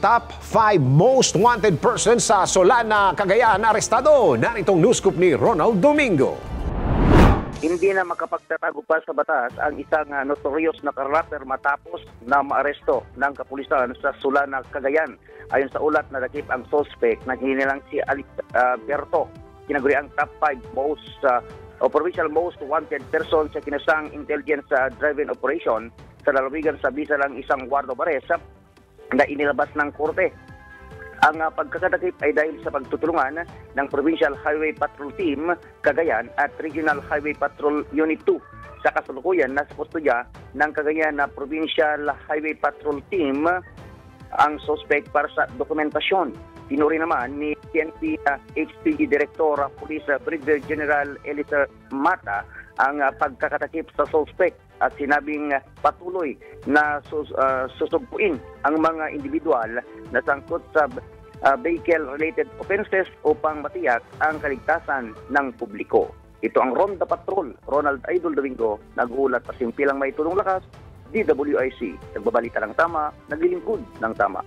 top 5 most wanted persons sa Solana, Cagayan arestado. Naritong news scoop ni Ronald Domingo. Hindi na makapagtatago pa sa batas ang isang notorious na rapper matapos na maaresto ng kapulisan sa Solana, Cagayan. Ayon sa ulat na dakip ang suspect na hinilang si Alex Berto, kinaguri ang top 5 most o provincial most wanted person sa kinasang intelligence driven operation sa lalawigan sa bisa lang isang wardo bares na inilabas ng korte. Ang pagkakadakip ay dahil sa pagtutulungan ng Provincial Highway Patrol Team Cagayan at Regional Highway Patrol Unit 2 sa kasalukuyan na sa kustodya ng Cagayan na Provincial Highway Patrol Team ang suspect para sa dokumentasyon. Tinuri naman ni PNP HPG Director Police Brigadier General Elisa Mata ang pagkakatakip sa suspect at sinabing patuloy na susugpuin ang mga individual na sangkot sa vehicle-related offenses upang matiyak ang kaligtasan ng publiko. Ito ang Ronda Patrol, Ronald Idol Domingo, nag-uulat pasimpilang may tulong lakas, DWIC, nagbabalita ng tama, naglilingkod ng tama.